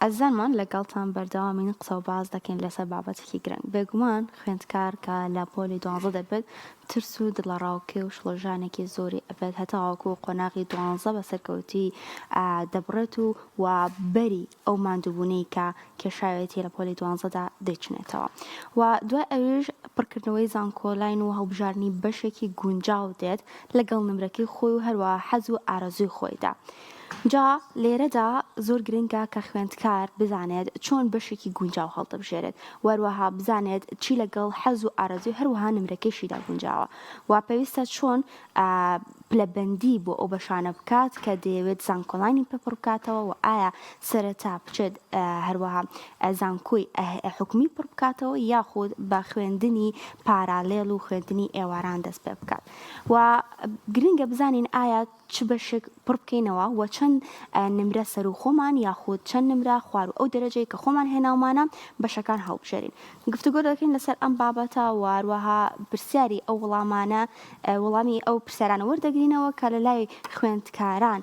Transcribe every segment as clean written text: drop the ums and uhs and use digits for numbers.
ئەزانمان لەگەڵتان بەردەوامین قسە و باز دەکەین لەسەر بابەتێکی گرنگ بێگومان خوێندکار کە لە پۆلی 12 دەبێت ترس و دڵەڕاوکێ و شڵۆژانێکی زۆری ئەبێت هەتاوەکو قۆناغی 12 بە سەرکەوتی دەبڕێت و بەری ئەو ماندووبوونەی کە کێشاوێتی لە پۆلی 12دا دەیچنێتەوە و دوای ئەویش پڕکردنەوەی زانکۆلاین و هەڵبژارنی بەشێکی گونجاو دێت لەگەڵ نمرەکەی خۆی و هەروە حەز و ئارەزووی خۆیدا. جا لێرەدا زۆر گرنگە کە خوێندکار بزانێت چۆن بەشێکی گونجاو هەڵدەبژێرێت وەروەها بزانێت چی لەگەڵ حەز و ئارەزوی هەروەها نمرەکەیشیدا گونجاوە و پێویستە چۆن پلەبەندی بۆ ئەو بەشانە بکات کە دەیەوێت زانکۆڵانی پێپڕ بکاتەوە و ئایا سەرەتا بچێت هەروەها زانکۆی حکومی پڕ بکاتەوە یاخود بە خوێندنی پارالێڵ و خوێندنی ئێواران دەست پێ بکات و گرنگە بزانین ئایا چ بەشێک پڕ بکەینەوە و چەند نمرە سەر و خۆمان یاخود چەند نمرە خوار و ئەو دەرەجەی کە خۆمان هێناومانە بەشەکان هەڵبژێرین گفتوگۆ دەکەین لەسەر ئەم بابەتە واروەها پرسیاری ئەو وەڵامانە وەڵامی ئەو پرسیارانە وەردەگرینەوە کە لە لای خوێندکاران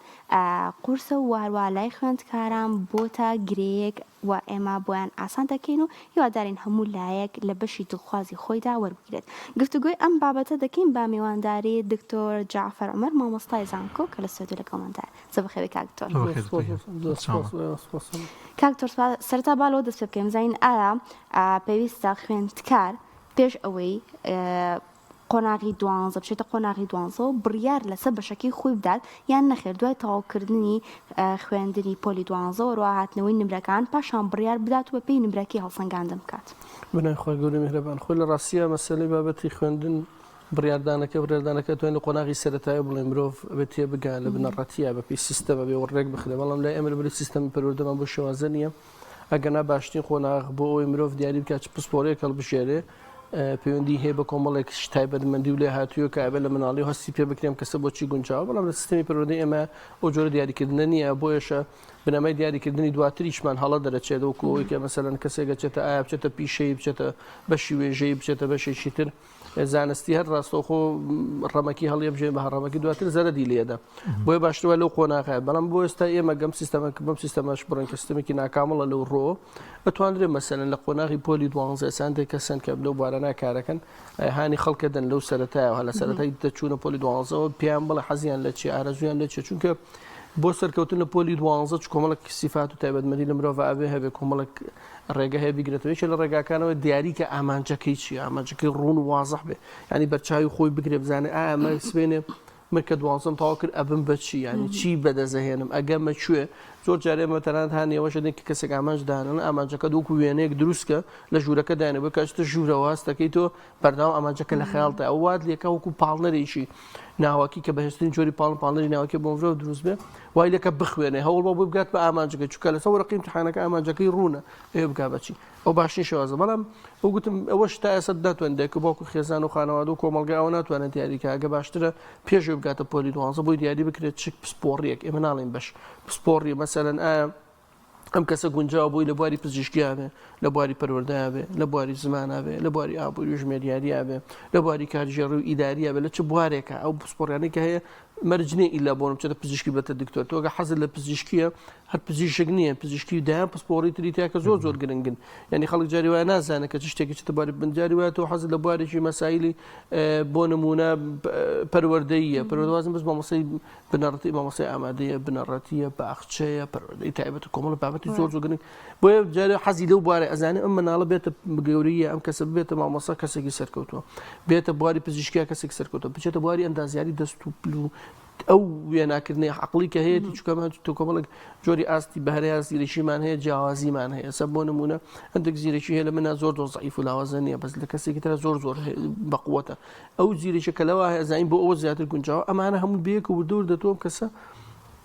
قورسە و واروە لای خوێندکاران بۆتە گرەیەک و ئێمە بۆیان ئاسان دەکەین و هیوادارین هەموو لایەک لە بەشی دڵخوازی خۆیدا وەربگرێت گفتوگۆی ئەم بابەتە دەکەین با میوانداری دکتۆر جعفەر عومەر مامۆستای زانکۆ کە لە سوێدە لەگەڵماندا زەبەخێوی کاکتۆر کاکتۆر سەرەتا بالەوە دەست پێ بکەین بزانین ئایا پێویستە خوێندکار پێش ئەوەی قۆناغی 12 بچێتە قۆناغی 12 و بڕیار لەسەر بەشەکەی خۆی بدات یان نەخێر دوای تەواوکردنی خوێندنی پۆلی 12 وەروە هاتنەوەی نمرەکان پاشان بڕیار بدات و پێی نمرەکەی هەڵسەنگاندن بکات. بنای خۆی گەورەی میهرەبان خۆی لە ڕاستیە مەسەلەی بابەتی خوێندن بڕیاردانەکە توێنێ قۆناغی سەرەتایی بڵێ مرۆڤ بێت تێ بگات لە بنەڕەتیە بە پێی سیستەمە بێ وەڕێک بخرێ بەڵام لای ئێمە لەبەری سیستەمی پەروەردەمان بۆ شێوازە نییە ئەگەنا باشترین قۆناغ بۆ ئەوەی مرۆڤ دیاری بکات چ پسپۆرەیەک هەڵبژێرێ پەیوەندی هەیە بە کۆمەڵێک تایبەتمەندی و لێ هاتووە کە ئەبێت لە مناڵی هەستی پێ بکرێم کەسە بۆچی گونجاوە بەڵام لە سیستەمی پەروەردەی ئێمە ئەو جۆرە دیاریکردنە نییە بۆیەشە بنەمای دیاریکردنی دواتریشمان هەڵە دەرەچێت وەکو ئەوەی کە مەسەلەن کەسێک بچێتە ئایا بچێتە پیشەی بچێتە بەشی وێژەی بچێتە بەشێکی تر زانستی هەر ڕاستەوخۆ ڕەمەکی هەڵیە بژێن بە هەڕەمەکی دواتر زەرەدی لێدا بۆیە باشترە لەو قۆناغات بەڵام بۆ ئێستا ئێمە گەم سیستەمەکە بەم سیستەمەش بڕن کە سیستەمێکی ناکامەڵە لەو ڕۆ بتوانرێت مەسەلەن لە قۆناغی پۆلی 12 ئێساندێک کەسن کە لەو بارانە کارەکەن هانی خەڵکەدەن لەو سەرەتایەوە لە سەرەتای دەچوونە پۆلی 12 پیان بڵێ حەزیان لە چی ئارەزویان لە چێ چونکە بۆ سەرکەوتن لە پۆلی 12 کۆمەڵک سیفات و تایبەتمەندی لە مرۆڤ ئابێ هەبێ کۆمەڵک ڕێگە هەیە بیگرێتەوە لە ڕێگاکانەوە دیاری کە ئامانجەکەی چی ئامانجەکەی ڕوون و وازەح بێ ینی بەرچاوی خۆی بگرێ بزانێ ئەمە سبێنێ مرکە 12 تاوا کرد ئەبم بە چی ینی چی بەدەزەهێنم ئەگەمە کوێ زۆر جارێ مەتەنانەت هەنیەوەشە دێک کەسێک ئامانج دانن ئامانجەکە دووکو وێنەیەک دروستکە لە ژوورەکە دایانە بە کەچتە ژوورە واستەکەی تۆ بەرداوام ئامانجەکە لە خەیاڵتە ئەو وات لێکە وەکو پاڵنەرێکی ناواکی کە بەهێزترین جۆری پاڵنەری ناوەکی بۆ مرۆڤ دروست بێ وای لێکە بخوێنێ هەوڵ بۆ بگات بە ئامانجەکە چونکە لەسەر وەرەقی امتحانەکە ئامانجەکەی ڕوونە ئێوە بگا بەچی ئەو باشترین شێوازە بەڵام ئەو گوتم ئەوەش تا ئێستا دەتوانێت کە باوکو خێزان و خانەوادە و کۆمەڵگە ئەوە ناتوانێت دیاریکە ئەگە باشترە پێشەوە بگاتە پۆلی 12 بۆی دیاری بکرێت چ پسپۆڕیەک ئێمە ناڵێن بەش پسپۆڕی مەسەلەن ئایا ئەم کەسە گونجاو بووی لە بواری پزیشکیا بێ لە بواری پەروەردەیە بێ لە بواری زمانە بێ لە بواری ئابووری و ژمێریاریە بێ لە بواری کارژێڕی و ئیداریە بێ لە چ بوارێکە ئەو پسپۆڕیانەی کە هەیە مەرجنێ ئیلا بۆ بچێتە پزیشکی بێتە دکتۆر تۆگە حەزت لە پزیشکیە هەر پزیشک نییە پزیشکی دایان پسپۆڕی تری تیاکە زۆر گرنگن یعنی خەڵک جاری وایە نازانێت کە چ شتێکی چتە بواری بنجاری وایە تۆ حەزت لە بوارێکی مەسایلی بۆ نمونە پەروەردەیە پەروەردەوازم بەس مامۆستای بنەڕەتی مامۆستای ئامادەیە بنەڕەتیە باخچەیە پەروەردەی تایبەت و کۆمەڵ بابەتی زۆر گرنگ بۆیە جارێ حەزی لەو بوارە ئەزانێ ئەم مناڵە بێتە گەورەیە ئەم کەسە بێتە مامۆستا کەسێکی سەرکەوتووە بێتە بواری پزیشکیا کەسێک سەرکەوتووە بچێتە بواری ئەندازیاری دەست و پل و ئەو وێناکردنی عەقڵی کە هەیە چکەمان تۆ کۆمەڵک جۆری ئاستی بەهرەیە زیرەشیمان هەیە جیاوازیمان هەیە سە بۆ نمونە هەندێک زیرەکی هەیە لە منە زۆر زەعیف و لاوازە نییە بەس لە کەسێکی ترە زۆر بەقووەتە ئەو زیرەشە کە لەوە هەیە زانین بۆ ئەوە زیاتر گونجاوە ئەمانە هەموو بەیەک و وردە دەتۆم کەسە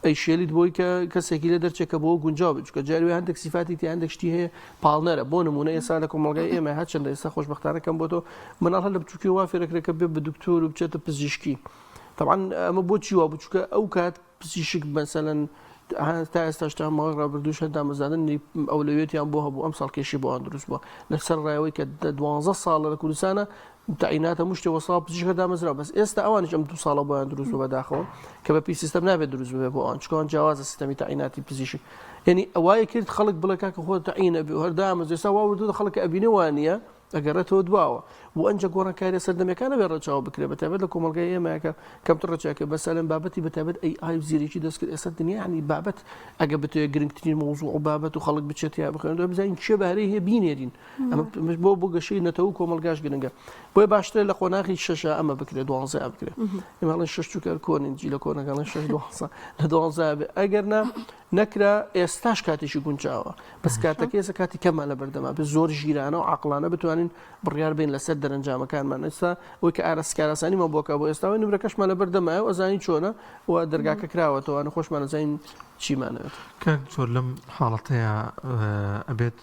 ئەی شێلیت بۆی کە کەسێکی لە دەرچێکە بۆ گونجاو بچکە جاروی هەندێک سیفاتی تی هەندێک شتی هەیە پاڵنەرە بۆ نمونە ئێستا لە کۆمەڵگای ئێمە هەرچەندە ئێستا خۆشبەختانەکەم بۆ تۆ مناڵ هەر لە بچووکی وا فێرەکرێکە بێ بە دکتۆر و بچێتە پزیشکی طبعا ئەمە بۆ چی وا بچووکە ئەو کات پزیشک مەسەلەن تا ئێستا شتان ماوەی ڕابردوو هەدا مەزاننی ئەولەوێتیان بۆ هەبوو ئەم ساڵکێشی بۆیان دروست بووە لەسەر ڕایەوەی کە 12 ساڵە لە کوردستانە تعیناتە مشتێ وەسا پزیشک هەدامەزرا بەس ئێستا ئەوانش ئەم 2 ساڵە بۆیان دروست بوو بەداخەوە کە بە پێی سیستەم نابێت دروست بێ بۆ ئەوان چکۆن جیاوازە سیستەمی تعیناتی پزیشک یعنی ئەوایە کرد خەڵک بڵێ کاکە خۆ تعینە بێ و هەردامەز ئێستا وا وردووە خەڵک ئەبینێ وانە ئەگەڕێتەوە دواوە و ئەنجە گۆڕانکاریە سەردەمیەکانە بێ ڕەچاو بکرێت بەتایبەت لە کۆمەلگای ئێمەکە کەمتر ڕەچاکە بەسەلەن بابەتی بەتایبەت ئای زیرێکی دەست کرد ئێستا دنیا ینی بابەت ئەگە بتوێ گرنگترین مۆزوع و بابەت و خەڵک بچێت یا بخوێنەوە بزانین چێ بەهرەی هەیە بینێرین ئەمە بۆ گەشەی نەتەوە کۆمەلگاش گرنگە بۆیە باشترە لە قۆناغی 6 ئەمە بکرێت 12 بکرێت ئێمەڵێن 6 چووکەر کۆنینجی لە کۆنەکەڵێن 6 لە 12 بێ ئەگەر نەکرا ئێستاش کاتێکی گونجاوە بەس کاتەکە ئێستا کاتی کەمان لە بەردەما بە زۆر ژیرانە و عەقڵانە بتوانین بڕیار بین لەسەر دەرەنجامەکانمان ئێستا ئەوەی کە ئاراسکاراسانیمان بۆکە بۆ ئێستاوە نمرەکەشمان لە بەردەمایە و ئەزانی چۆنە و دەرگاکە کراوەتەوە خۆشمان ئەزانین چیمانەوێت کە زۆر لەم حاڵەتەیە ئەبێت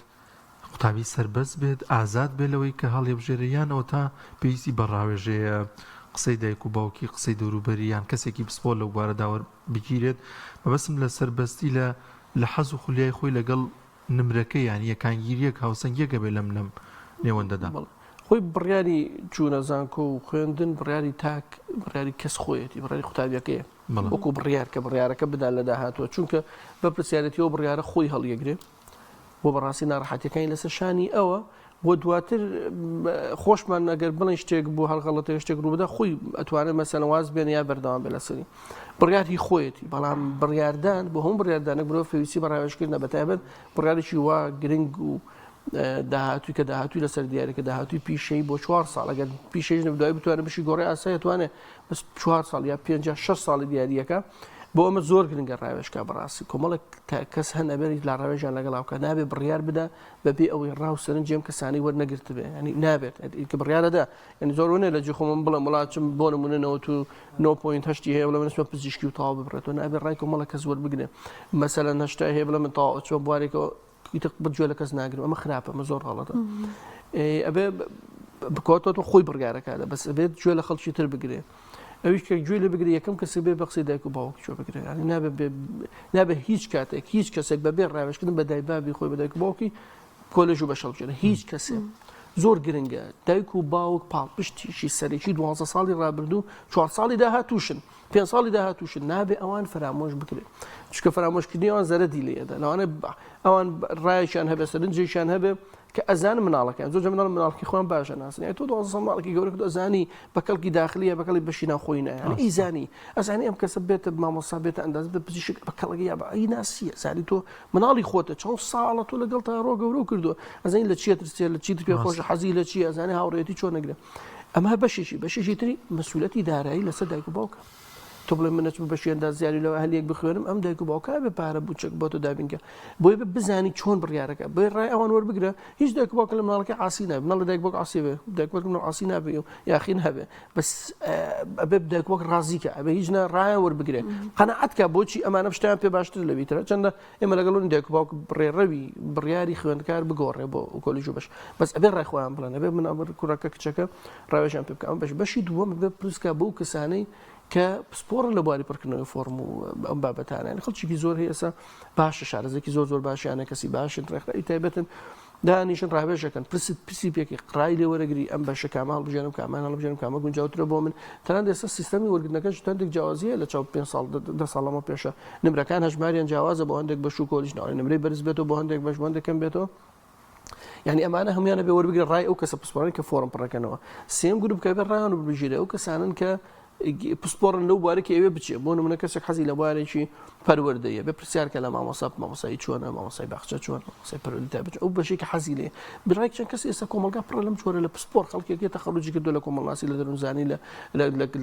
قوتابی سەربەست بێت ئازاد بێت لەوەی کە هەڵێبژێریانەوە تا پێویستی بەڕاوێژەیە قسەی دایک و باوکی قسەی دەوروبەریان کەسێکی پسپۆل لەو بارە داوە بگیرێت مەبەستم لە سەربەستی لە حەز و خولیای خۆی لەگەڵ نمرەکە یان یەکانگیریەک هاوسەنگیەکە بێت لەم نێوەندەدا خۆی بڕیاری چوونە زانکۆ و خوێندن بڕیاری تاک بڕیاری کەس خۆیەتی بڕیاری قوتابیەکەیە وەکو بڕیار کە بڕیارەکە بدان لە داهاتوە چونکە بە پرسیارەتیەوە بڕیارە خۆی هەڵیەگرێ بۆ بەڕاستی ناڕەحەتیەکانی لەسەر شانی ئەوە بۆ دواتر خۆشمان ئەگەر بڵێن شتێک بۆ هەڵغەڵەتەوە شتێک ڕووبدا خۆی ئەتوانێت مەسەلەن واز بێن یا بەردەوام بێ لەسەری بڕیاری خۆیەتی بەڵام بڕیاردان بۆ هەموو بڕیاردانێک برۆ پێویستی بە ڕاوێژکردنە بەتایبەت بڕیارێکی وا گرنگ و داهاتووی کە داهاتووی لەسەر دیارێکە داهاتووی پیشەی بۆ 4 ساڵ ئەگەر پیشەی دوای بتوانێت بشی گۆڕی ئاسایی توانێت بەس 4 ساڵ یا 5-6 ساڵی دیاریەکە بۆ ئەمە زۆر گرنگە ڕاوێژکە بەڕاستی کۆمەڵک کەس هەن ئەبێت لە ڕاوێژیان لەگەڵاوکە نابێت بڕیار بدا بەبێ ئەوەی ڕاو سەرنجێم کەسانی وەرنەگرت بێ ینی نابێت کە بڕیارەدا ینی زۆر وێنێ لە جێخۆمم بڵێم وڵاتم بۆ نمونەوە تو 9.8 هەیە بڵێ من پزیشکی و تەواو ببڕێتەوە نابێت ڕای کۆمەڵک کەس وەربگرێ مەسەلەن 8 هەیە بڵێ من تەواو چوە بوارێکەوە بجوێ لە کەس ناگرم ئەمە خراپە ئەمە زۆر غەڵەتە ئەبێ بکاتەوە خۆی بڕیارەکەدا بەس ئەبێت گوێ لە خەڵکی تر بگرێ ئەویش کە گوێ لێ بگرێ یەکەم کەسێک بێ بە قسەی دایک و باوکی چۆ بگرێ ینی نابێت هیچ کاتێک هیچ کەسێک بەبێ ڕاوێژکردن بە دایبابی خۆی بە دایک و باوکی کۆلێژ و بەشەڵبژێنە هیچ کەسێک زۆر گرنگە دایک و باوک پاڵپشتیشی سەرێکی 12 ساڵی ڕابردوو 4 ساڵی داهاتووشن 5 ساڵی داهاتووشن نابێ ئەوان فرامۆش بکرێت چکە فرامۆشکردنی ئەوان زەرەدی لێدە لەوانە ئەوان ڕایەکیان هەبێ سەرنجێکیان هەبێ کە ئەزانم مناڵەکەیان زۆر مناڵکی خۆیان باشە ناسن تۆ 12 ماڵێکی گەورە ئەزانی بەکەڵکی داخلیە بەکەڵی بەشینا خۆی نایە ئیزانی ئەزانی ئەم کەسە بێتە مامۆستا بێتە ئەنداز بە پزیشک بەکەڵەکە یا بە ئەی ناسیە زانی تۆ مناڵی خۆتە چەند ساڵە تۆ لەگەڵ تا ڕۆ گەورە کردووە ئەزانی لە چیە ترسێ لە چیتر پێ خۆش حەزی لە چی ئەزانی هاوڕێتی چۆن نەگرێ ئەمە بەشێکی تری مەسئولەتی دارایی لەسەر دایک و باوکە تۆ بڵێ منەچ بەشێندا زیاری لەوە هەلێک بخوێنم ئەم دایک و باوکە بێ پارە بچێک بۆ تۆ دابینکە بۆی بزانی چۆن بڕیارەکە بۆی ڕای ئەوان وەربگرە هیچ دایک و باوکە لە مناڵەکە عاسی نابێ مناڵ لە دایک باوک عاسی بێ دایک باوک مناڵ عاسی نابێ و یاخین هەبێ بەس ئەبێ دایک باوک ڕازیکە ئەبێ هیچ ڕایان وەربگرێ قەنەعەتکە بۆچی ئەمانە شتیان پێ باشتر لەبیترە چەندە ئێمە لەگەڵ دایک و باوک بڕێڕەوی بڕیاری خوێندکار بگۆڕێ بۆ کۆلیژ و بەش بەس ئەبێ ڕای خۆیان بڵێن ئەبێ من کوڕەکە کچەکە ڕاوێژیان پێ بکەم بەشی دووەم بێ پرسکە بەو کەسانەی کە پسپۆرە لە بواری پڕکردنەوەی فۆرم و ئەم بابەتانە خەڵکی زۆر هەیە ئێستا باشە شارەزێکی زۆر باشیانە کەسی باشن ڕێکخراوی تایبەتن دانیشن ڕاوێژەکەن پرسی پێکی قڕای لێ وەرەگری ئەم بەشە کامە هەڵبژێنم کامان هەڵبژێنم کامە گونجاوترە بۆ من تەنان ئێستا سیستەمی وەرگرتنەکەش چەندێک جیاوازیە لە چاو 5 ساڵ 10 ساڵەمە پێشە نمرەکان هەژماریان جیاوازە بۆ هەندێک بەش و کۆلیژنەوەی نمرەی بەرز بێتەوە بۆ هەندێک بەش هەندێکم بێتەوە یعنی ئەمانە هەمویانە بێ وەربگرە ڕای ئەو کەسە پسپۆرن کە فۆرم پڕەکەنەوە سێم گروپ کە بێ ڕایان و بژیرە ئەو کەسانن کە پسپۆرن لەو بوارێکی ئەوێ بچێ بۆ نمونە کەسێک حەزی لە بوارێکی پەروەردەیە بێ پرسیارکە لە مامۆسایی چۆنە مامۆسای باخچە چۆن مامۆسای پەروەردە بچ ئەو بەشێکی حەزی لێ برای چەند کەس ئێستا کۆمەلگا پڕە لەم جۆرە لە پسپۆر خەڵکێکی تەخەڕوجی کردو لە کۆمەڵناسی لە دەروونزانی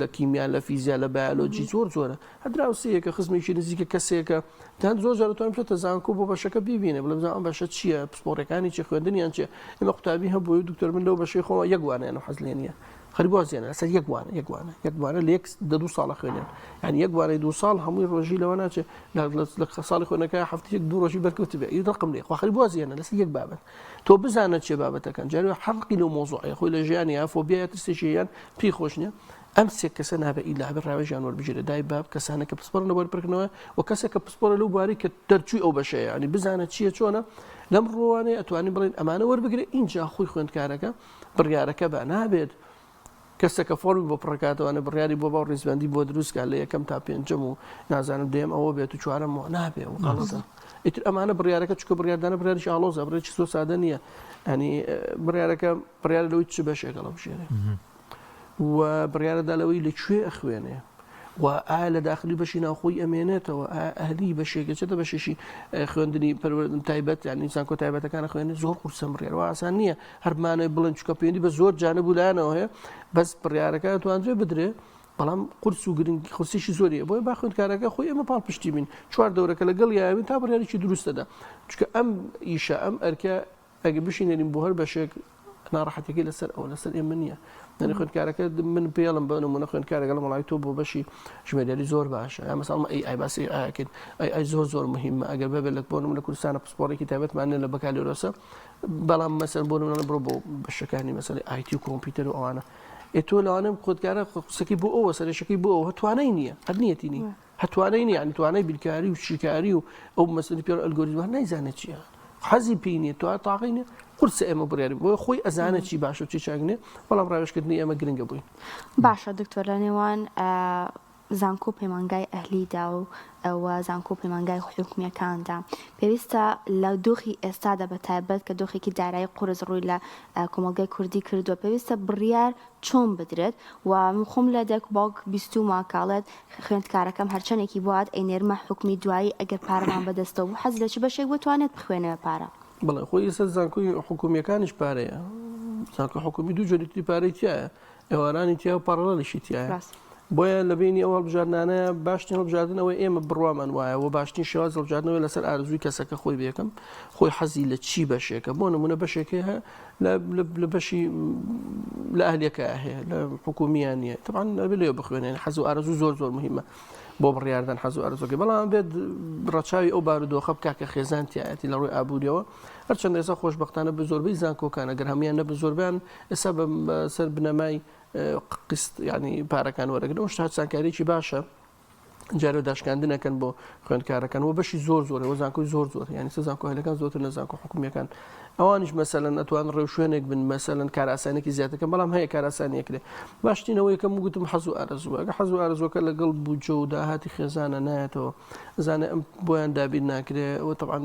لە کیمیا لە فیزیا لە بایۆلۆجی زۆرە هەدراوسەیەکە خزمێکی نزیکە کەسێکە تەنها زۆر جار توانێت بچێتە زانکۆ بۆ بەشەکە ببینێ بڵێ بزانم بەشە چییە پسپۆرەکانی چی خوێندنیان چێ ئێمە قوتابی هەبووی دکتۆر من لەو بەشەی خۆ یەکوانیان حەز لێ نییە خەریبوازیانە لەسەر یەکوانە لە 1 ساڵە خوێنیان یعنی یەکوانەی 2 ساڵ هەمووی ڕۆژی لەوە ناچێت لە ساڵی خوێنەکە هەفتەیەک 2 ڕۆژی بەرکەوت بێ ڕقم لێ خەریبوازیانە لەسەر یەک بابەت تۆ بزانە چێ بابەتەکەن جارێ حەڵقی لەو مۆزوعە خۆی لە ژیانی فۆبیا ترسێکیان پێی خۆش نییە ئەم سێ کەسە نابێ ئیلا بە ڕاوێژیان وەربژێرە دای باب کەسانە کە پسپۆرە وەربگرنەوە و کەسێک کە پسپۆرە لەو باری کە دەرچووی ئەو بەشەیە ینی بزانە چییە چۆنە لەم ڕۆوانەیە ئەتوانین بڵێن ئەمانە وەربگرێ اینجا خۆی خوێندکارەکە بڕیارەکە بە نابێت کەسێکە فۆرمی بۆ پڕکاتەوەە بڕیاری بۆ باو ڕێزبندی بۆ دروستکە لە یەکەم تا پێنجەم و نازانم دێم ئەوە بێت و چوارەم نابێ و غەڵەتە ئیتر ئەمانە بڕیارەکە چکە بڕیاردانە بڕیاریش ئاڵۆزە بڕێکی زۆر سادە نییە ینی بڕیارەکە بڕیارە لەوەی چ بەشێکە لە بژێنێ و بڕیارەدا لەوەی لەکوێ ئەخوێنێ و ئایا لە داخلی بەشی ناوخۆی ئەمێنێتەوە ئەهلی بەشێکە چێتە بەشێشی خوێندنی تایبەت ینی زانکۆ تایبەتەکانە خوێنێت زۆر قورسە بڕیارەوە ئاسان نییە هەرمانە بڵند چکە پەیوەندی بە زۆر جانب لایەنەوە هەیە بەس بڕیارەکە توانرێ بدرێ بەڵام قورس و گرنگی خۆسیشی زۆریە بۆی با خوێندکارەکە خۆی ئێمە پاڵ پشتی بین چوار دەورەکە لەگەڵ یاوین تا بڕیارێکی دروستەدا چکە ئەم ئیشە ئەم ئەرکە ئەگە بشینێنین بۆ هەر بەشێک ناڕەحەتێکی لەسەر ئەو لەسەر ئێمە نییە يعني خوێندکارەکە من پێڵم بە نمونە خوێندکارەکە لە وڵاتی تۆ بۆ بەشی ژمێریاری زۆر باشە یا مەساڵمە ئەی باسی ئاکرد ئەی زۆر زۆر مهمە ئەگەر بەبێت لە بۆ نمونە کوردستانە پسپۆڕێکی تایبەتمانە لە بەکالۆرەسە بەڵام مەسەن بۆ نمونە بڕۆ بۆ بەشەکانی مەسەڵی ئایتی و کۆمپیوتەر و ئەوانە تۆ لەوانم خۆتکارە قسەکی بۆ ئەوە سەرێشەکەی بۆ ئەوە توانای نییە هەر نیەتی نی هەتوانای نیە ینی توانای بیرکاری و شیکاری و ئەو مەسەلی پێ ئەلگۆریزم نایزانێت چییە حەزی پێی نییە تو تاقی نیە قورسە ئێمە بڕیاری بۆ خۆی ئەزانە چی باشە و چی چاکنێ بەڵام ڕاوێژکردنی ئێمە گرنگە بووین باشە دکتۆر لە نێوان زانکۆ پەیمانگای ئەهلیدا و ئەوە زانکۆ پەیمانگای حکومیەکاندا پێویستە لە دۆخی ئێستادا بە تایبەت کە دۆخێکی دارایی قورس ڕووی لە کۆمەلگای کوردی کردووە پێویستە بڕیار چۆن بدرێت و خۆم لە دەک باوک بیست و ماکاڵێت خوێندکارەکەم هەرچەندێکی بوات ئەینێرمە حکمی دوایی ئەگەر پارەمان بەدەستەوە و حەز لە چ بەشێک بتوانێت بخوێنەوە پارە بەڵێ خۆی ئێستا زانکۆی حکومیەکانیش پارەیە زانکۆ حکومی دوو جۆری پارەی تایە ئێوارانی تیا و پاڕەڵیشی تایە بۆیە لە بینی ئەو هەڵبژاردنانەیە باشترین هەڵبژاردنەوەی ئێمە بڕوامان وایە و باشترین شێواز هەڵبژاردنەوەی لەسەر ئارزووی کەسەکە خۆی بێکم خۆی حەزی لە چی بەشێکە بۆ نمونە بەشێکی هەیە لە بەشی لە ئەهلیەکە هەیە لە حکومیان نیە طبعاً لەبێ لێوە بخوێنێن حەز و ئارزوو زۆر زۆر مهمە بۆ بڕیاردان حەز و ئارزووەکە بەڵام بێت ڕەچاوی ئەو بارودۆخە بکا کە خێزانتیایەتی لە ڕووی ئابووریەوە هەرچەندە ئێستا خۆشبەختانە بە زۆربەی زانکۆکانە گەر هەمویان نە بە زۆربیان ئێستا بەسەر بنەمای قست ینی پارەکان وەرەگرن ئەو شتا سانکاریی باشە جارە داشکاندنەکەن بۆ خوێندکارەکان و بەشی زۆر زۆرەوە زانکۆی زۆر زۆر ینی سە زانکۆ هەلەکان زۆرتر لە زانکۆ حکومیەکان ئەوانیش مەسەلەن ئەتوان ڕێو شوێنێک بن مەسەلەن کاراسانێکی زیاتەکەن بەڵام هەیە کاراسانیەکرێ باشترینەوەی کەم گوتم حەز و ئارزووە ئەگە حەز و ئارزوەکە لەگەڵ بوجە و داهاتی خێزانە نایەتەوە زانە ئەم بۆیان دابیر ناکرێ ئەوە طبعاً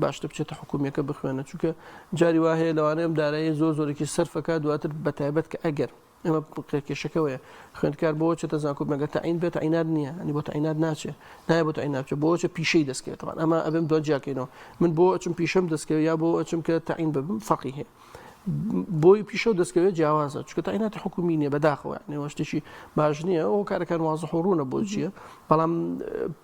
باشتر بچێتە حکومیەکە بخوێنە چونکە جاری وا هەیە لەوانەیە ئەم دارایی زۆر زۆرێکی سەرفەکە دواتر بەتایبەت کە ئەگەر ئەمە کێشەکەوەیە خوێندکار بۆ چێتە زانکۆ مەگە تەعین بێت عینات نییە ئەنی بۆ تەعینات ناچێت نایە بۆ تەعین ناچێت بۆچە پیشەی دەستکەوێت طبعاً ئەمە ئەبێم دۆ جیاکەینەوە من بۆ ئەچم پیشەم دەستکەوێت یا بۆ ئەچم کە تەعین ببم فەقی هەیە بۆی پیشە و دەستکەوێت جیاوازە چونکە تەعیناتی حکومی نییە بەداخەوە نێوە شتێکی باش نییە ئەو کارەکان وازە ڕوونە بۆ چییە بەڵام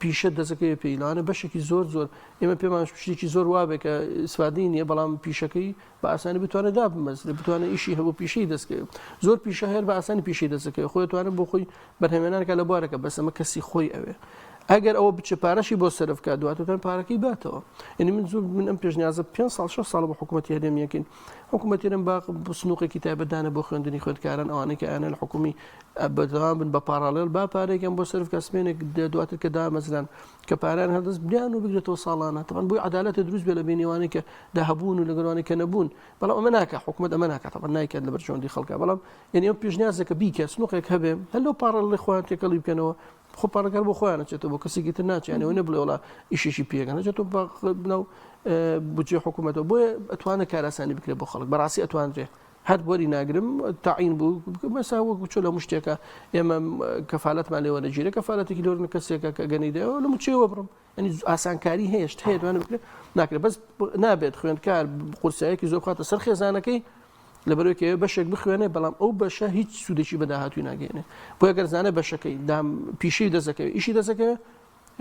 پیشە دەستەکەوێت پێیلانە بەشێکی زۆر زۆر ئێمە پێمان شتێکی زۆر وابێ کە سوادی نییە بەڵام پیشەکەی بە ئاسانی بتوانێت دابمەزرێت بتوانێت ئیشی هەبوو پیشەی دەستکەوێت زۆر پیشە هەیە بە ئاسانی پیشەی دەستەکەوێت خۆی توانێت بۆ خۆی بەرهەمێنانەکە لە بوارەکە بەس ئەمە کەسی خۆی ئەوێ ئەگەر ئەوە بچێ پارەشی بۆ سەرفکە دواتەوە پارەکەی باتەوە یعنی من زوو من ئەم پێشنیازە 5 ساڵ 6 ساڵ بە حکوومەتی هەرێمیەکەین حکوومەتیرم با سنووقێکی تایبەتدانە بۆ خوێندنی خوێندکاران ئەوانەی کە ئەیانە لە حکومی بەدەوام بن بە پاراڵێل با پارێکیان بۆ سەرف کەسمێنێک دواتر کە دامەزران کە پاران هەردەست بیان و بگرێتەوە ساڵانە طبعاً بۆی عەدالەتە دروست بێ لە بینیوانەی کە داهەبوون و لەگەڵوانەی کە نەبوون بەڵام ئەمە ناکە حکوومەت ئەمە ناکات طبعاً نایکات لە بەرچۆندی خەڵکە بەڵام یعنی ئەم پێشنیازەکە بیکە سنووقێک هەبێ هەلو پاراڵی خۆیان تێکەڵی بکەنەوە خۆ پارەکار بۆ خۆیان نەچێتەوە بۆ کەسێکی تر ناچێت یعنی ئەوە نەبڵێ وڵا ئیشێکی پێکەن نەچێتەوە بنەو بودجێ حکوومەتەوە بۆیە ئەتوانە کاراسانی بکرێت بۆ خەڵک بەڕاستی ئەتوانرێ هەر بۆری ناگرم تاعین بوو مەسا وەکو چۆ لە شتێکە ئێمە کەفالەتمان لێوە نەگیرێت کەفالەتێکی لەوە کەسێکە کە گەنیدەوە لە موچێوە بڕم ینی ئاسانکاری هەیە شت هەیە دوانە بکرێت ناکرێت بەس نابێت خوێندکار قورسایەکی زۆر بخاتە سەر خێزانەکەی لەبەرەوەی کە بەشێک بخوێنێ بەڵام ئەو بەشە هیچ سوودێکی بەداهاتووی ناگەێنێ بۆ ئەگەر زانە بەشەکەی دام پیشەی دەزەکەوێت ئیشی دەزەکەوێت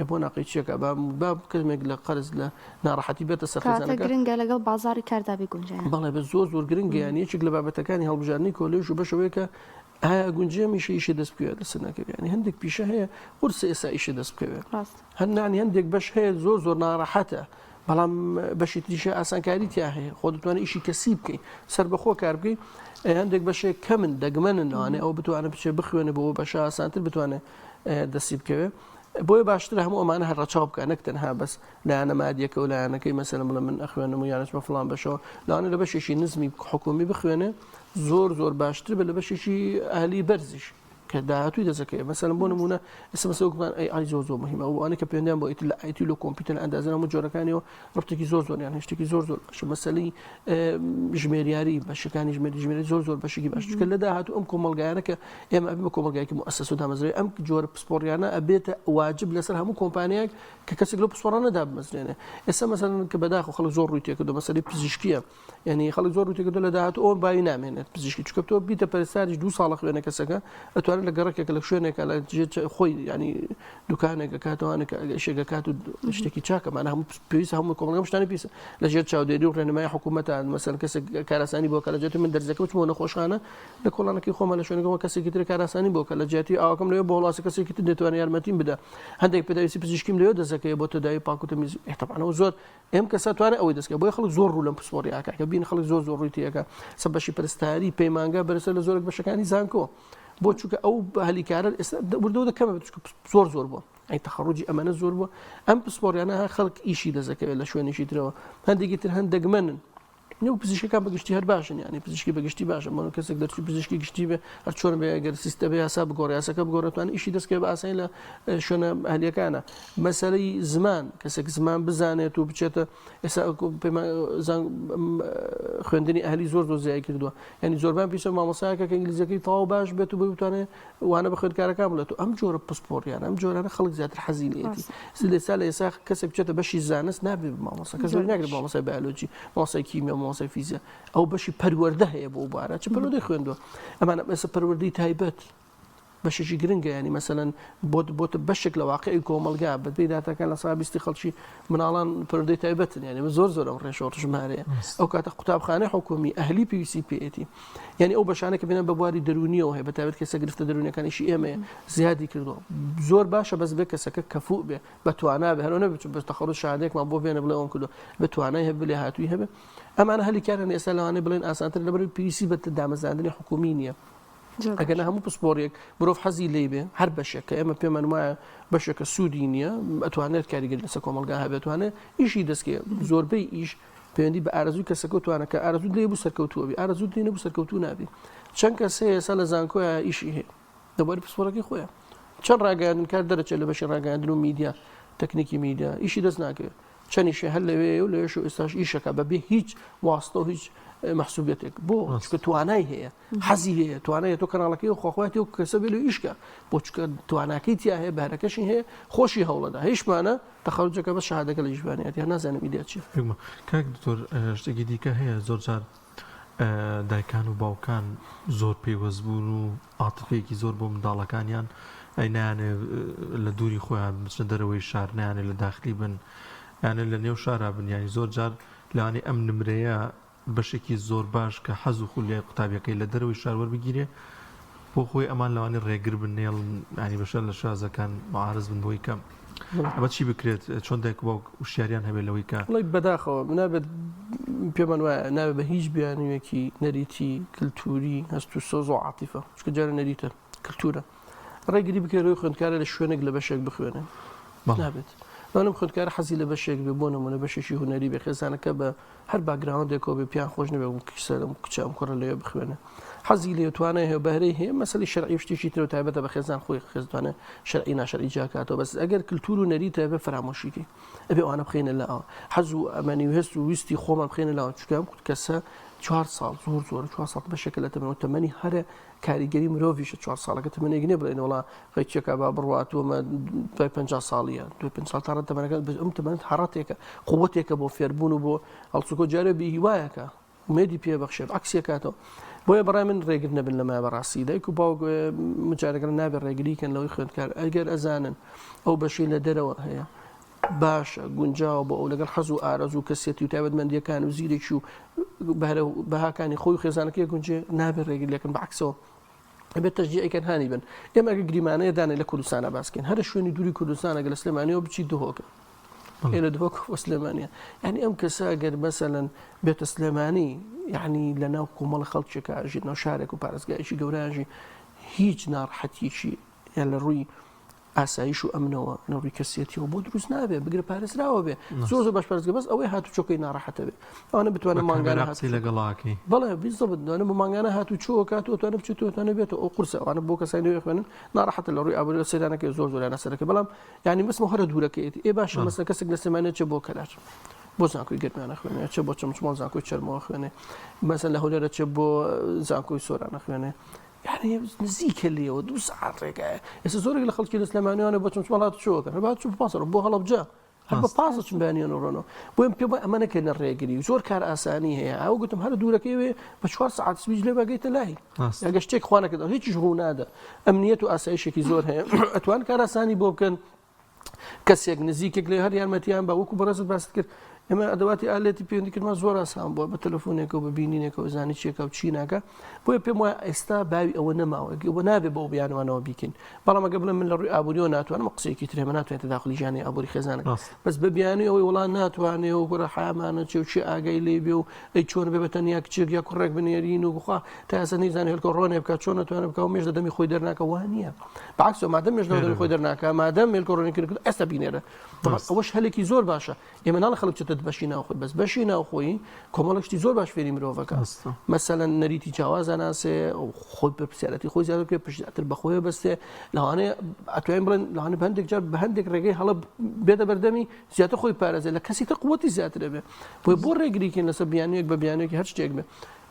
بۆ ناقی چێکە با کەمێک لە قەرز لە ناڕەحەتی بێتە سەر خێزانەکە گرنگە لەگەڵ بازاری کاردابی گونجایە بەڵێ بە زۆر زۆر گرنگە یان یەکێک لە بابەتەکانی هەڵبژاردننی کۆلێژ و بەشەوەی کە ئایا گونجێ میشە ئیشی دەست بکەوێت لە سنەکەوێت ینی هەندێک پیشە هەیە قورس ئێستا ئیشی دەست بکەوێت هەنانی هەندێک بەش هەیە زۆر زۆر ناڕەحەتە بەڵام بەشی تریشە ئاسانکاری تیا هەیە خۆ دەتوانێت ئیشی کەسی بکەیت سەر بەخۆ کار بکەیت هەندێک بەشێک کەمن دەگمەنن ئەوانێ ئەو بتوانێت بچێ بخوێنە بۆ بەشە ئاسانتر بتوانێت دەستی بکەوێت بۆیە باشتر هەموو ئەمانە هەڕەچاو بکە نەک تەنها بەس لایەنە مادیەکە و لایەنەکەی مەسەلەن بڵێ من ئەخوێنم و یانچمە فڵان بەشەوە لەوانە لە بەشێکی نزمی حکومی بخوێنێ زۆر باشتر بە لە بەشێکی ئاهلی بەرزیش کە داهاتووی دەزەکەی مەسەلەن بۆ نمونە ئێستا مەسەڵەن ئای زۆر مهمە و ئەوانە کە پێیان بۆ ئیتر لە ئایتی و کۆمپیوتەر ئەندازە هەموو جۆرەکانیەوە ڕفتێکی زۆر یان هێشتێکی زۆر باشە مەسەلەی ژمێریاری بەشەکانی ژمێری زۆر بەشێکی باش چکە لە داهاتوو ئەم کۆمەڵگایانە کە ئێمە ئەبێ بە کۆمەڵگایەکی مؤسسە و دامەزرێ ئەم جۆرە پسپۆڕیانە ئەبێتە واجب لەسەر هەموو کۆمپانیاک کە کەسێک لەو پسپۆڕانە دابمەزرێنێ ئێستا مەسەلەن کە بەداخەوە خەڵک زۆر ڕووی تێکردو مەسەلەی پزیشکیە یعنی خەڵک زۆر ڕووی تێکردو لە داهاتوو ئەوە باوی نامێنێت پزیشکی چکە تۆ بیتە پەرستاریش 2 ساڵە خوێنە کەسەکە ئەتوانێت لە گەڕێکێک لە شوێنێکە لە خۆی ینی دوکانێکە کاتوانێک شێگەکات و شتێکی چاکەمانە هەموو پێویست هەموو کۆمەڵگەم شتانی پێویستە لە ژێر چاودێری و ڕێنمای حکوومەتان مەسەلەن کەسێک کاراسانی بۆ کە لە جێتی من دەرزەکە وچمەوە نەخۆشخانە لە کۆڵانەکەی خۆمە لە شوێنەکەەوە کەسێکی تر کاراسانی بۆ کە لە جێتی ئاواکەم لەوێ بۆ وڵاسی کەسێکی تر دەتوانێت یارمەتیم بدە هەندێک پێداویستی پزیشکیم لەوێ دەزەکەی بۆ تداوی پاک و تەمیز طبعاً زۆر ئێم کەسە توانێت ئەوەی دەستکە بۆی خەڵک زۆر ڕوو لەم پسپۆڕیاکە کە بین خەڵک زۆر ڕووی تێیەکە سە بەشی پەرستاری پەیمانگە بەرزە لە زۆرێک بەشەکانی زانکۆ بۆ چونکە ئەو هەلیکارە وردەوە دەکەمە زۆر بووە ئەی تەخەڕوجی ئەمانە زۆر بووە ئەم پسپۆڕیانە خەڵک ئیشی دەزەکەوێت لە شوێنێکی ترەوە هەندێکی تر هەندێکمەنن نێو پزیشکەکان بەگشتی هەر باشن یعنی پزیشکی بەگشتی باشە مەڵ کەسێک دەرچی پزیشکی گشتی بێ هەر چۆن بێ ئەگەر سیستەم یاسا بگۆڕێ یاساکە بگۆڕێتوان ئیشی دەستکەوێت بە ئاسانی لە شوێنە ئەهلیەکانە مەسەلەی زمان کەسێک زمان بزانێت و بچێتە ئێستا خوێندنی ئەهلی زۆر زیای کردووە یعنی زۆربان پیسە مامۆسایەکە کە ئینگلیزیەکەی تەواو باش بێت و بتوانێت وانە بە خوێندکارەکان بڵێت و ئەم جۆرە پسپۆڕیان ئەم جۆرانە خەڵک زیاتر حەزی لێتی لێسا لە ئێستا کەسێک بچێتە بەشی زانست نابێت مامۆسا کە زۆر ناگرێت مامۆسای بیۆلۆجی مامۆسای کیمیا مامۆسای فیزیک ئەو بەشی پەروەردە هەیە بۆ بارە چ پەروەردەی خوێندووە ئەمانە ئێستا پەروەردەی تایبەت بەشێکی گرنگە ینی مەسەلەن بۆتە بەشێک لە واقعی کۆمەلگا بەپێی داتەکان لە سابیستی خەڵکی مناڵان پەروەردەی تایبەتن ینی زۆر ئەم ڕێژەوە ژمارەیە ئەو کاتە قوتابخانەی حکومی ئەهلی پێویستی پێێتی یعنی ئەو بەشانە کە بێنن بە بواری دەرونیەوە هەیە بەتابەت کەسە گرفتە دەرونیەکانیشی ئێمەیە زیادی کردووە زۆر باشە بەس بێ کەسەکە کەفوو بێ بەتوانە بێ هەرۆ نەبێت بە تەخەڕوج شادێکمان بۆ بێنە بڵێ ئەوم کردو بەتوانای هەبێ لێ هاتووی هەبێ ئەمانە هەلیکارن ئێستا لەوانەیە بڵێن ئاسانتر لەبەر پێویستی بە دامەزاندنی حکومی نییە ئەگەر هەموو پسپۆڕێک مرۆڤ حەزی لێ بێ هەر بەشێک کە ئێمە پێمان وایە بەشێکە سوودی نییە ئەتوانێت کاریگەری لەسەر کۆمەلگا هەبێتوانێت ئیشی دەستکێ زۆربەی ئیش پەیوەندی بە ئارەزووی کەسەکەوتوانە کە ئارەزوو لێ بوو سەرکەوتووە بێ ئارەزوو لێ نەبوو سەرکەوتوو نابێ چەند کەسە ئێستا لە زانکۆیە ئیشی هەیە دەبارەی پسپۆڕەکەی خۆیان چەند ڕاگەیاندن کار دەرەچێت لە بەشی ڕاگەیاندن و میدیا تەکنیکی میدیا ئیشی دەست ناکەوێت چەندیشی هەر لەوێ و لەوێش و ئێستاش ئیشەکە بەبێ هیچ واستە و هیچ محسوبیتێک بۆ چکە توانای هەیە حەزی هەیە توانایە تۆ کەناڵەکەی و خۆخواتی و کەسە بێ لە ئیشکە بۆ چکە تواناکەی تیا هەیە بەهرەکەشی هەیە خۆشی هەوڵەدا هیچمانە تەخەڕوجەکە بە شەهادەکە لە ژبانیەتی هەر نازانم ئیدیا چی کاک دکتۆر شتێکی دیکە هەیە زۆر جار دایکان و باوکان زۆر پێیوەست بوون و عاتفەیەکی زۆر بۆ منداڵەکانیان ئەی نایانێ لە دووری خۆیان بچنە دەرەوەی شار نایانێ لە داخلی بن یانە لە نێو شارا بن ینی زۆر جار لەوانەیە ئەم نمرەیە بەشێکی زۆر باش کە حەز و خولیای قوتابیەکەی لە دەرەوەی شار وەربگیرێ بۆ خۆی ئەمان لەوانەیە ڕێگر بن نێڵ ینی بەشە لە شازەکان معارز بن بۆی کەم ئەمە چی بکرێت چۆن دایک باوک وشیاریان هەبێت لەوەی کە وڵی بەداخەوە نابێت پێمان وایە نابێت بە هیچ بیانوێکی نەریتی کللتوری هەست و سۆز و عاتیفە چکە جارە نەریتە کللتورە ڕێگری بکەرەوەی خوێندکارە لە شوێنێک لە بەشێک بخوێنێ نابێت لەنم خوێندکار حەزی لە بەشێک بێ بۆ نمونە بەشێکی هونەری بێ خێزانەکە بە هەر باگراوندێکەوە بێ پیان خۆش نەبێ کیسەرم کچم کوڕە لێ بخوێنێ حەزی لێ توانای هەیە بەهرەی هەیە مەسەلی شەرعی شتێکی تر تایبەتە بە خێزان خۆی خێزانە شەرعی ناشەرعی جاکاتەوە بەس ئەگەر کللتور و نەریتە بێ فرامۆشیکی ئەبێ ئەوانە بخێنە لە ئەوە حەز و ئەمەنی و هەست و ویستی خۆمان بخێنە لەوە چکەم کەسە 4 ساڵ زۆر 4 ساڵ بەشێکە لە تەمەنەوە تەمەنی هەرە کاریگەری مرۆڤیشە 4 ساڵەکە تەمەنێک نێ بڵێن وڵا ڕێکچێکە با بڕواتوەمە دوای 50 ساڵیە دوای 5 ساڵ تا تەمەنەکە ئەم تەمەنێت هەڕاتێکە قووەتێکە بۆ فێربوون و بۆ هەڵسوکۆ جارە بە هیوایەکە ومێدی پێبەخشێت عکسیەکاتەوە بۆیە بەڕای من ڕێگر نەبن لەمای بەڕاستی دایک و باوک مجارەکە نابێت ڕێگریکەن لەوەی خوێندکار ئەگەر ئەزانن ئەو بەشەی لە دەرەوە هەیە باشە گونجاو بۆ ئەو لەگەڵ حەز و ئارەز و کەسێتی و تایبەتمەندیەکان و زیرێکی و بەهاکانی خۆی خێزانەکەی گونجێ نابێت ڕێگر لەکەن بەعکسەوە ئەبێت تەشجیعەکەن هانی بن ئێمە ئەگە گریمانەیە دانێ لە کوردستانە باسکەین هەر شوێنی دووری کوردستانە گە لە سلێمانیەوە بچی دهۆکە إلى دبوك وسليمانية يعني أم كساجر مثلا بيت سليماني يعني لنا كمال خلق كاجي نشارك وبارس جايشي جوراجي هيج نار حتى شيء يعني الروي ئاسایش و ئەمنەوە نەوڕی کەسێتیەوە بۆ دروست نابێ بگرە پارێزراوە بێ زۆر باش پارێزگە بەس ئەوەی هاتو چۆکەی ناڕەحەتە بێ ئەوانە بتوانێت مانگانە هاتی لەگەڵاکی بەڵێ بیزەبت دوانە بە مانگانە هاتو چۆ کاتەوە توانە بچێتەوە توانە بێتەوە ئەو قورسە ئەوانە بۆ کەسانی نوێ خوێنن ناڕەحەتە لە ڕووی ئابووری سەیرانەکەی زۆر زۆریانە سەرەکە بەڵام یعنی بەسمە هەرە دوورەکەیەتی ئێ باشە مەسەلەن کەسێک لە سلێمانیە چێ بۆ کەلار بۆ زانکۆی گەرمیانە خوێنێ چێ بۆ چەمچمۆڵ زانکۆی چەرمەوە خوێنێ مەسەلەن لە هەولێرە چێ بۆ زانکۆی سۆرانە خوێنێ يعني نزيك اللي ودوس عرقة السزوري اللي خلك الإسلاميين أنا بتشوف مالات شو كان بتشوف باصر بوها لبجا هل بباصش بانيون ورانو وين بيبقى أمانة كنا الرجلي وزور كار أساني هي أو قلتهم هذا دورك إيه بشوار ساعات سويج ليه بقيت الله يعني قشتك خوانك كده هيك شهون هذا أمنيته أسايش كي زور هي أتوان كار أساني بوكن كسيك نزيك اللي هر يعني متيان بوكو برزت بس كده اما ادواتي آلتی پێویستی کردمان زۆر ئاسان بووە بە تەلەفۆنێکەوە بە بینینێکەوە زانی چێکە و چی ناکە بۆیە پێم وایە ئێستا باوی ئەوە نەماوە ئەوە نابێت بەو بیانوانەوە بیکەین بەڵام ئەگە بڵێم من لە ڕووی ئابووریەوە ناتوانم قسەیەکی ترێمە ناتوانێت تەداخلی ژیانی ئابووری خێزانێک بەس بە بیانی ئەوەی وڵان ناتوانێت و گوڕە حیامانە چێ و چی ئاگای لێ بێ و ئەی چۆن بێ بە تەنیا کچێک یا کوڕێک بنێرین و بخوا تا ئێستا نەیزانێت هێلکە ڕۆنێ بکات چۆن ناتوانێت بکات و مێژ لە دەمی خۆی دەرناکە وان نییە بەعکسەوە مادەم مێژ لە دەمی خۆی دەرناکە مادەم هێلکە ڕۆنێ کرد ئێستا بینێرە ئەوەش هەلێکی زۆر باشە ئێمە ناڵە خەڵک چێتە بەشی ناوخۆی بەس بەشی ناوخۆی کۆمەڵێکی زۆر باش فێری مرۆڤەکە مەسەلەن نەریتی جیاواز ناسێ خۆی بە پرسیارەتی خۆی زیاتر بکرێت پشتتر بەخۆیە بەستێ لەوانەیە ئەتوانین بڵێن لەوانەیە بە هەندێک جار بە هەندێک ڕێگەی هەڵە بێتە بەردەمی زیاتر خۆی پارێزێت لە کەسی تر قووەتی زیاترە بێ بۆ ڕێگریکەین لەسەر بیانوێک بە بیانوێکی هەر شتێک بێ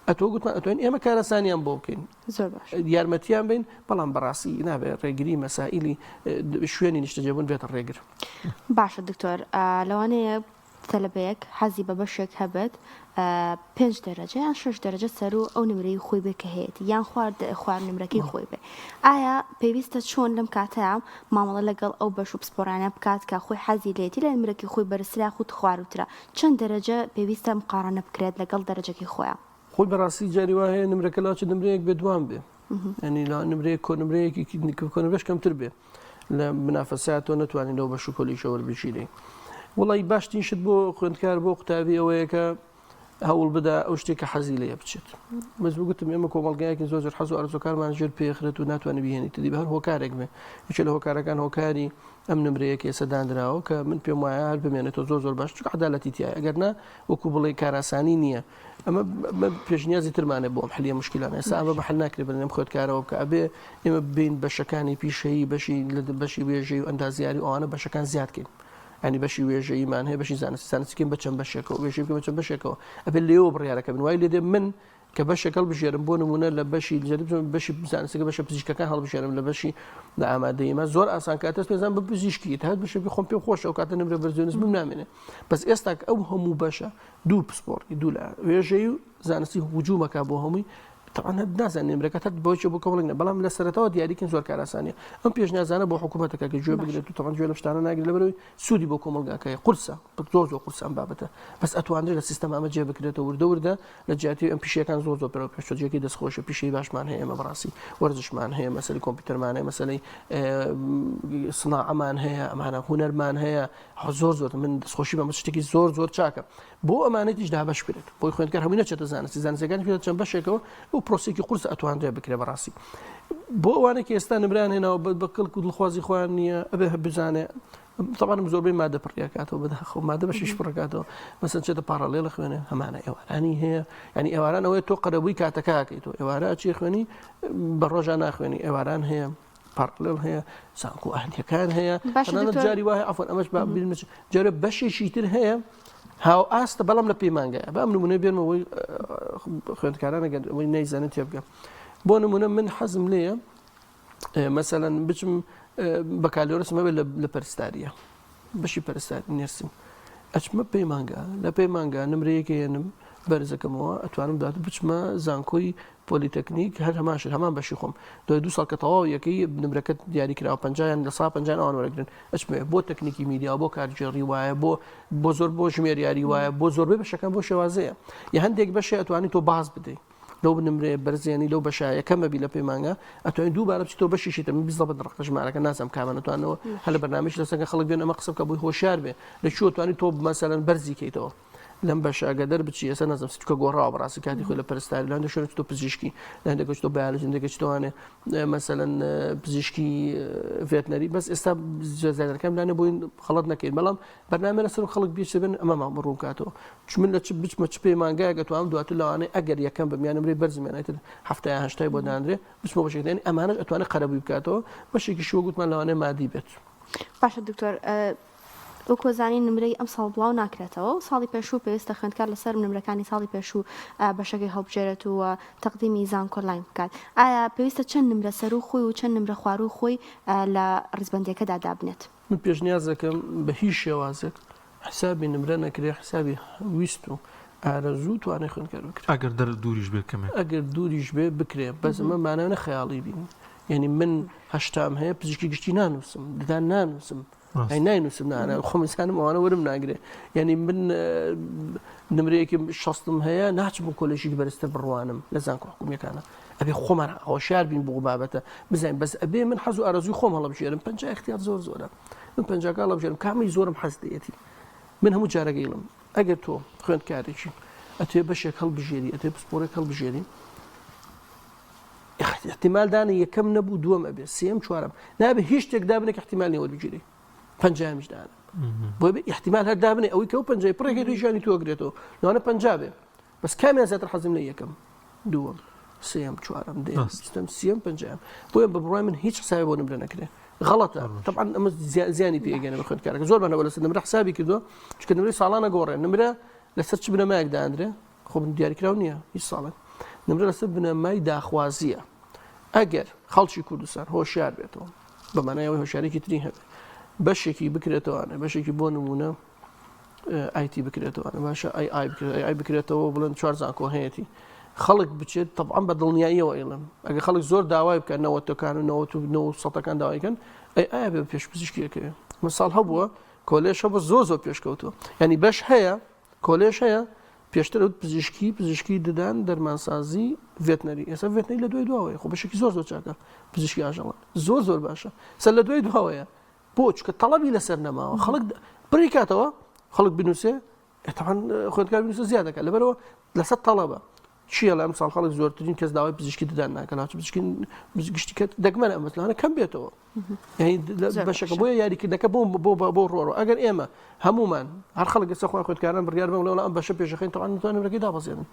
ئەتۆ گوتمان ئەتوانین ئێمە کارەسانیان بۆ بکەین زۆر باش یارمەتیان بین بەڵام بەڕاستی نابێت ڕێگری مەسائلی شوێنی نیشتەجێبوون بێتە ڕێگر باشە دکتۆر لەوانەیە تەلەبەیەک حەزی بە بەشێک هەبێت 5 دەرەجە یان 6 دەرەجە سەر و ئەو نمرەی خۆی بێ کە هەیەی یان خوار نمرەکەی خۆی بێ ئایا پێویستە چۆن لەم کاتەیە مامەڵە لەگەڵ ئەو بەش و پسپۆرانە بکات کە خۆی حەزی لێتی لە نمرەکەی خۆی بەرزترا خۆت خواروترا چەند دەرەجە پێویستە مقارنە بکرێت لەگەڵ دەرەجەکەی خۆیان خۆی بەڕاستی جاری وا هەیە نمرەکە لاچ نمرەیەک بێ دوام بێ ینی لا نمرەیەک کۆنمرەیەکی کۆنمرەش کەمتر بێ لە منافەساتۆ نەتوانین لەو بەش و پۆلیشەوە بچینێ وڵی باشترین شت بۆ خوێندکار بۆ قوتابی ئەوەیە کە هەوڵ بدا ئەو شتێکە حەزی لێ بچێت بەس بگوتم ئێمە کۆمەڵگایەکی زۆر حەز و ئەرزوکارمان ژێر پێخرێت و ناتوانێت بهێنیت دی بە هەر هۆکارێک بێ یەکێ لە هۆکارەکان هۆکاری ئەم نمرەیەکی ئێستا دانراوە کە من پێم وایە هەر بمێنێتەوە زۆر باش چونکە عەدالەتی تایە ئەگەرنا وەکو بڵێ کاراسانی نییە ئەمە پێشنیازی ترمانێ بۆ ئەم حلیە مشکلانە ئێستا ئەمە بەحل ناکرێت بڵێم خوێندکارەوە بکە ئەبێ ئێمە بین بەشەکانی پیشەیی بەشی وێژەی و ئەندازیاری ئەوانە بەشەکان زیادکەین ینی بەشی وێژەیمان هەیە بەشی زانستیکەین بە چەند بەشێکەوە وێژەی بکەم بە چەند بەشێکەوە ئەبێ لێەوە بڕیارەکە بن وای لێ دێ من کە بەشێکەڵ بژێرم بۆ نمونە لە بەشی بەشی زانستیەکە بەشە پزیشکەکان هەڵبژێرم لە بەشی لە ئامادەیمە زۆر ئاسان کاتەس پێزان بە پزیشکی هەت بەشێکی خۆم پێم خۆشە ئەو کاتە نمرە بەرزێنس بم نامێنێ بەس ئێستا ئەو هەموو بەشە دوو پسپۆڕی دوو لە وێژەی و زانستی هجوومەکە بۆ هەمووی طبعا نازانین نمرەکەت بۆچی بۆ کۆمەڵێک بەڵام لە سەرەتاوە دیاریکردن زۆر کاراسانیە ئەم پێشنیازانە بۆ حکوومەتەکە کە گوێ بگرێت و طبعا گوێ لە شتانە ناگرێت لەبەرەوەی سوودی بۆ کۆمەڵگاکەیە قورسە زۆر قورسە ئەم بابەتە بەس ئەتوانرێت لە سیستەم ئەمە جێ بکرێتەوە وردە لە جیاتی ئەم پیشەکان زۆر پێرەوە پێشتۆجێکی دەستخۆشە پیشەی باشمان هەیە ئەمە بەڕاستی وەرزشمان هەیە مەسەلەی کۆمپیوتەرمان هەیە مەسەلەی سناعەمان هەیە ئەمانە هونەرمان هەیە زۆر من دەستخۆشی بە شتێکی زۆر چاکە بۆ ئەمانەتیش دابەش بکرێت بۆی خوێندکار هەمووی نەچێتە زانستیەکانی پێ چەند بەشێکەوە و پرۆسێکی قورس ئەتوانرێت بکرێت بەڕاستی بۆ ئەوانە کە ئێستا نمران هێناوە بە کەڵک و دڵخوازی خۆیان نییە ئەبێ بزانێ طبعا زۆربەی مادە پڕیاکاتەوە بەداخەوە مادە بەشیش پڕکاتەوە مەسەن چێتە پارالێڵە خوێنێ هەمانە ئێوارانی هەیە ینی ئێواران ئەوەیە تۆ قەرەبووی کاتەکەکەیتەوە ئێوارە چی خوێنی بە ڕۆژان ناخوێنی ئێواران هەیە پارالێڵ هەیە زانکۆ ئەهلیەکان هەیە جاری وایە ئەفۆن ئەمەش جارە بەشێکی تر هەیە هاو ئاستە بەڵام لە پەیمانگایە بە ئەم نمونەی بێنمەوەی خوێندکارانەگەر ئەوەی نەیزانێت تێ بگەم بۆ نمونە من حەزم لێیە مەسەلەن بچم بەکالۆرسمە بێت لە پەرستاریە بەشی پەرستاری نێرسم ئەچمە پەیمانگا لە پەیمانگا نمرەیەکە هێنم بەرزەکەمەوە ئەتوانم دات بچمە زانکۆی پۆلیتەکنیک هەر هەمان بەشی خۆم دوای 2 ساڵ کە تەواو یەکەی نمرەکەت دیاریکراوە 50 لە 150 ئەوان وەرەگرن ئەچمێ بۆ تەکنیکی میدیا بۆ کارژێڕی وایە بۆ زۆر بۆ ژمێریاری وایە بۆ زۆربەی بەشەکان بۆ شێوازەیە یا هەندێک بەشێ ئەتوانی تۆ باز بدەیت لەو بنمرێ بەرزێنی لەو بەشایە کەمەبی لە پەیمانگە ئەتوانین دووبارە بچیتەوە بەشیشیتە من 20 ڕقە ژمارەکە نازانم کامانەتوانەوە هەل لە بەرنامەی لەسەر خەڵک بێن ئەمە قسە بکە بۆی هۆشیار بێ لە چی توانی تۆ مەسەلەن بەرزی کەیتەوە لەم بەشاگەدەر بچی ئێستا نەزانم چکە گۆڕاوە بەڕاستی کاتی خۆی لە پەرستاری لەندە شوێنێک تۆ پزیشکی لەندێک تۆ بیولۆژی لەندێک توانێ مەسەلەن پزیشکی ڤێتنەری بەس ئێستا زیاترەکەم لانە بۆین خەڵەت نەکەین بەڵام بەرنامە لەسەر خەڵک بیرچ بن ئەمە ماڕوو کاتەوە چ من لە چ بچمە چ پەیمانگایە گەتوانم دواتر لەوانەیە ئەگەر یەکەم بمیانم ڕێ بەرزمێنێتتر هەفتەیە هەشتای بۆ دانرێ بچمە بەشێکدانی ئەمانەش ئەتوانێت قەرەبووی بکاتەوە بەشێکی شووە گوتمان لەوانەیە مادی بێت باشە دکتۆر وە کۆزانی نمرەی ئەم ساڵ بڵاو ناکرێتەوە ساڵی پێشوو پێویستە خوێندکار لەسەر نمرەکانی ساڵی پێشوو بەشەکەی هەڵبژێرێت و تەقدیمی زانکۆ لاین بکات ئایا پێویستە چەند نمرە سەر و خۆی و چەند نمرە خوار و خۆی لە ڕیزبەندیەکەدا دابنێت من پێشنیاز دەکەم بە هیچ شێوازێک حسابی نمرە نەکرێ حسابی ویست و ئارەزوو توانێت خوێندکار بکرێت ئەگەر دەر دووریش بێت کەمێک ئەگەر دووریش بێ بکرێ بەس ئەمە ماناوە خەیاڵی بین یعنی من هەشتام هەیە پزیشکی گشتی نانووسم ددان نانووسم ئەی ناینووسم نانە خۆمیسانم ئەوانە وەرم ناگرێ یعنی من نمرەیەکی شەستم هەیە ناچم بۆ کۆلێژی بەرزتر بڕوانم لە زانکۆ حکوومیەکانە ئەبێ خۆمان هۆشیار بین بۆ بابەتە بزانین بەس ئەبێ من حەز و ئارەزوی خۆم هەڵبژێرم پەنجا اختیار زۆر زۆرە من پەنجاکە هەڵبژێرم کامی زۆرم حەز دەیەتی من هەموو جارەگەیڵم ئەگەر تۆ خوێندکارێکی ئەتوێ بەشێک هەڵبژێری ئەتوێ پسپۆرێک هەڵبژێری احتمال دانە یەکەم نەبوو دووەم ئەبێ سێم چوارەم نابێ هیچ شتێک دابنێک احتمال نیە وەربگیری پەنجامیش دانە بۆ احتمال هەر دابنێ ئەوەی کە ئەو پەنجای پڕێکی دویشانی تۆگرێتەوە لەوانە پەنجابێ بەس کامیان زیاتر حەزم لە یەکەم دووەم سێم چوارەم دێم سێم پەنجام بۆیە بە بڕای من هیچ حسابی بۆ نمرە نەکرێ غەڵەتە طبعا ئەمە زیانی پێگەێنە بە خوێندکارەکە زۆر بەنەوە لەسەر نمرە حسابی کردووە چکە نمرەی ساڵانە گۆڕێ نمرە لەسەر چ بنەمایەک دانرێ خۆ من دیاریکراو نییە هیچ ساڵێک نمرە لەسەر بنەمای داخوازیە ئەگەر خەڵکی کوردستان هۆشیار بێتەوە بەمانایەوەی هۆشیارێکی تری هەبێت بەشێکی بکرێتەوەوانە بەشێکی بۆ نمونە ئایتی بکرێتەوەوانە باشە ئای بکرێتەوە بڵێن 4 زانکۆ هەیەی خەڵک بچێت طبعا بە دڵنیاییەوە ئێڵم ئەگە خەڵک زۆر داوای بکەن 90ەکان و 90% داوایکەن ئایا بێ پێش پزیشکیەکەوێ مەساڵ هەبووە کۆلێژ هەبوو زۆر پێشکەوتووە ینی بەش هەیە کۆلێژ هەیە پێشتر پزیشکی ددان دەرمانسازی ڤێتنەری ئێستا ڤێتنەری لە دوای دواوەیە خۆ بەشێکی زۆر چاکە پزیشکی ئاژەڵان زۆر باشە سەر لە دوای دواوەیە بۆ چکە تەڵەبی لەسەر نەماوە خەڵک بڕی کاتەوە خەڵک بنووسێ ئێتەمان خوێندکار بنووسە زیادەکە لەبەرەوە لەسەر تەڵەبە چییە لە ئەم ساڵ خەڵک زۆرترین کەس داوای پزیشکی ددان ناکە لاچ پزیشکی دەگمەنە ئەمەلانە کەم بێتەوە بەشەکە بۆیە یاریکردەکە بۆ ڕۆڕۆ ئەگەر ئێمە هەمومان هەر خەڵک ئێستا خۆیان خوێندکاران بڕیار بن لەوڵ ئەم بەشە پێشەخەین تەوان نتوانین نمرەکەی دابەزێنن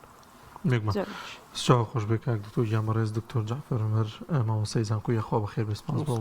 ساو خۆش بێ کاک دکتۆر گیامەڕێز دکتۆر جعفەر عومەر مامۆستای زانکۆی خوا بەخێر بێ سپاس بۆ